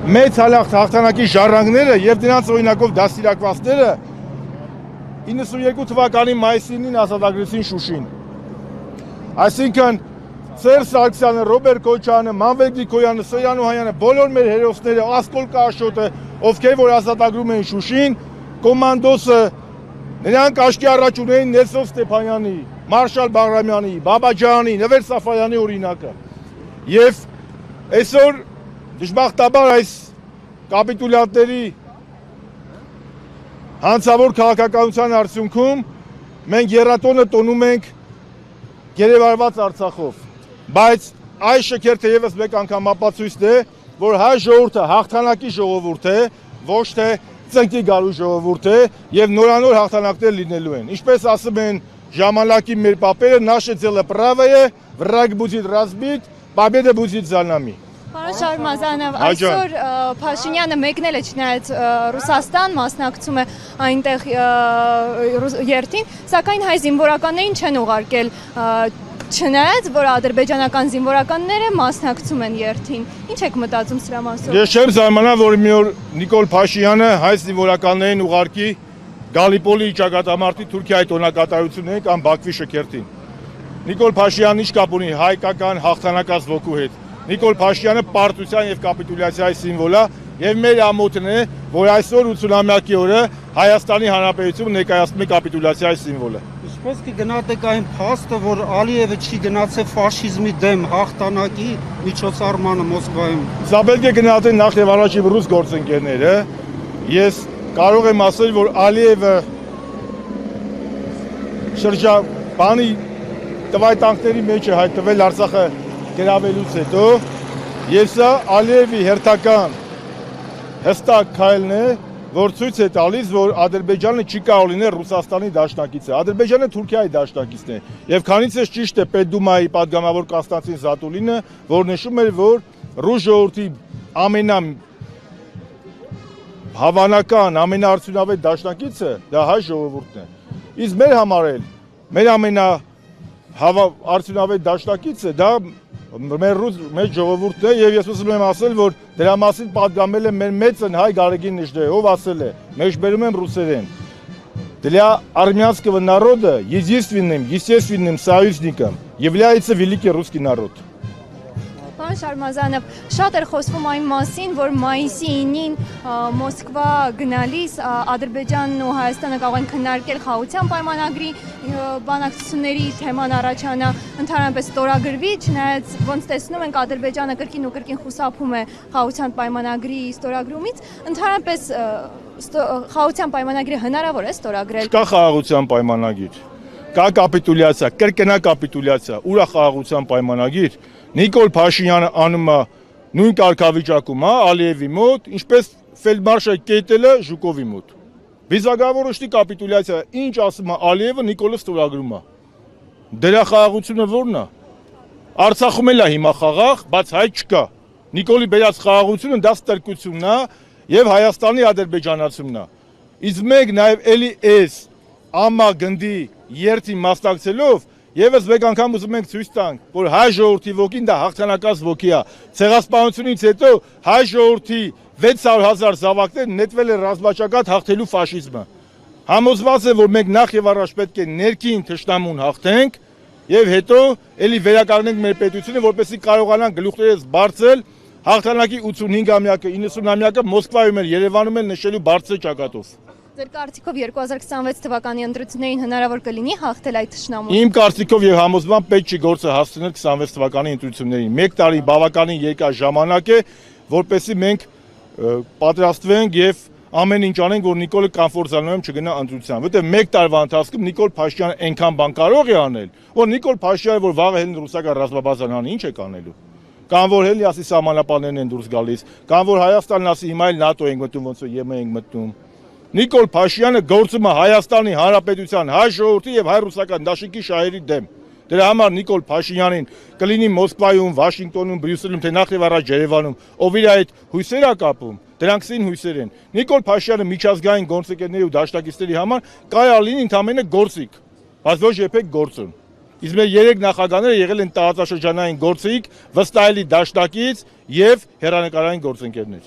մեծ հաղթանակի ժառանգները եւ դրանց օրինակով դաստիարակվածները 92 թվականի մայիսի 9-ին ազատագրեցին Շուշին։ Այսինքն Սերժ Սարգսյանը, Ռոբերտ Քոչարյանը, Մանվել Գրիգորյանը, Սոյան Օհանյանը, բոլոր մեր հերոսները, Ասկոլ Կաշոտը, ովքեր որ ազատագրում էին Շուշին, կոմանդոսը, նրանք աչքի առաջ ունեին Նելսոն Ստեփանյանի, Մարշալ Բաղրամյանի, Բաբաջանի, Նվեր Սաֆարյանի օրինակը։ Եվ այսօր դժբախտաբար այս կապիտուլյանտների հանցավոր քաղաքականության արդյունքում մենք եռատոնը տոնում ենք գերեվարված Արցախով, բայց այս շքերթը եւս մեկ անգամ ապացույց է, որ հայ ժողովուրդը հաղթանակի ժողովուրդ է, ոչ թե ծնկի գալու ժողովուրդ է եւ նորանոր հաղթանակներ լինելու են։ Ինչպես ասում են ժամանակի մեր պապերը, наше дело правое, враг будет разбит, победа будет за нами։ Պարոն Շարմազանով, այսօր Փաշինյանը մեկնել է չնայած Ռուսաստան, մասնակցում է այնտեղ երթին, սակայն հայ զինվորականներին չեն ուղարկել, չնայած որ ադրբեջանական զինվորականները մասնակցում են երթին։ Ինչ եք մտածում սրա մասին։ Ես չեմ զարմանա, որ մի օր Նիկոլ Փաշինյանը հայ զինվորականներին ուղարկի Գալիպոլի ճակատամարտի Թուրքիայի տոնակատարություններին կամ Բաքվի շքերթին։ Նիկոլ Փաշինյանն ինչ կապ ունի հայկական հաղթանակած ոգու հետ։ Նիկոլ Փաշինյանը պարտության եւ կապիտուլյացիայի սիմվոլ է եւ մեր ամոթն է, որ այսօր 80-ամյակի օրը Հայաստանի Հանրապետությունը ներկայացնում է կապիտուլյացիայի սիմվոլը։ Ինչպես կգնահատեք այն փաստը, որ Ալիևը չի գնացել ֆաշիզմի դեմ հաղթանակի միջոցառմանը Մոսկվայում։ Սա պետք է գնահատեն նախ եւ առաջ ռուս գործընկերները։ Ես կարող եմ ասել, որ Ալիևը շրջաբանի տվայտանքների մեջ է հայտնվել Արցախը գրավելուց հետո, եւ սա Ալիևի հերթական հստակ քայլն է, որ ցույց է տալիս, որ Ադրբեջանը չի կարող լինել Ռուսաստանի դաշնակիցը։ Ադրբեջանը Թուրքիայի դաշնակիցն է։ Եվ քանիցս ճիշտ է Պետդումայի падգամավոր Կոստանտին Զատուլինը, որ նշում էր, որ ռուս ժողովրդի ամենահավանական, ամենաարդյունավետ դաշնակիցը դա հայ ժողովուրդն է։ Իսկ մեր համար էլ մեր ամենաարդյունավետ դաշնակիցը դա մեր ժողովուրդն է եւ ես ուզում եմ ասել, որ դրա մասին պատգամել է մեր մեծն հայ Գարեգին Նժդեհ, ով ասել է, մեջբերում եմ ռուսերեն. Для армянского народа единственным, естественным союзником является великий русский народ. Պարոն Շարմազանով, շատ էր խոսվում այն մասին, որ մայիսի 9-ին Մոսկվա գնալիս Ադրբեջանն ու Հայաստանը կարող են քննարկել խաղաղության պայմանագրի բանակցությունների թեման առաջանա, ընդհանրապես ստորագրվի, չնայած ոնց տեսնում ենք Ադրբեջանը կրկին ու կրկին խուսափում է խաղաղության պայմանագրի ստորագրումից, ընդհանրապես խաղաղության պայմանագրի հնարավոր է ստորագրել։ Կա խաղաղության պայմանագիր, կա կապիտուլյացիա, կրկնա կապիտուլյացիա, ուր է խաղաղության պայմանագիր։ Նիկոլ Փաշինյանը անում է նույն կարգավիճակում, Ալիևի մոտ, ինչպես ֆելդմարշալ Կետելը Ժուկովի մոտ։ Վիզագավորոշտի կապիտուլյացիա, ինչ ասում է Ալիևը, Նիկոլը ստորագրում է։ Դրա խաղաղությունը ո՞րն է։ Արցախում էլ է հիմա խաղաղ, բայց հայ չկա։ Նիկոլի բերած խաղաղությունը դա ստրկությունն է եւ Հայաստանի ադրբեջանացումն է։ Իսկ մենք նաեւ էլի էս ամա գնդի երթի մասնակցելով Եվս մեկ անգամ ուզում ենք ցույց տանք, որ հայ ժողովրդի ոգին դա հաղթանակած ոգի է։ Ցեղասպանությունից հետո հայ ժողովրդի 600,000 զավակներ նետվել է ռազմաճակատ հաղթելու ֆաշիզմը։ Համոզված եմ, որ մենք նախ եւ առաջ պետք է ներքին թշնամուն հաղթենք եւ հետո էլի վերականգնենք մեր պետությունը, որպեսզի կարողանանք գլուխներս բարձել հաղթանակի 85-ամյակը, 90-ամյակը Մոսկվայում էլ Երևանում էլ նշելու բարձր ճակատով։ Ձեր կարծիքով 2026 թվականի ընտրություններին հնարավոր կլինի հաղթել այդ թշնամուն։ Իմ կարծիքով եւ համոզման պետք չի գործը հասցնել 26 թվականի ընտրություններին։ 1 տարի բավականին երկար ժամանակ է, որպեսզի մենք պատրաստվենք եւ ամեն ինչ անենք, որ Նիկոլը կոմֆորտզոնայում չգնա ընտրության, որտեղ 1 տարվա ընթացքում Նիկոլ Փաշինյանը այնքան բան կարող է անել, որ Նիկոլ Փաշինյանը որ վաղը հենց ռուսական ռազմաբազան անի, ինչ է կանելու։ Կամ որ հելի ասի սահմանապաններն են դուրս գալիս, կամ որ Հայաստանն ասի հիմա էլ ՆԱՏՕ ենք մտնում, ոնց որ ԵՄ ենք մտնում։ Նիկոլ Փաշինյանը գործում է Հայաստանի Հանրապետության հայ ժողովրդի եւ հայ-ռուսական դաշինքի շահերի դեմ։ Դրա համար Նիկոլ Փաշինյանին կլինի Մոսկվայում, Վաշինգտոնում, Բրյուսելում, թե նախ եւ առաջ Երևանում, ով իր այդ հույսեր է կապում, դրանք սին հույսեր են։ Նիկոլ Փաշինյանը միջազգային գործընկերների ու դաշնակիցների համար կարա լինի ընդամենը գործիք, բայց ոչ երբեք գործոն։ Իսկ մեր 3 նախագահները եղել են տարածաշրջանային գործիք, վստահելի դաշնակից եւ հեռանկարային գործընկերներ։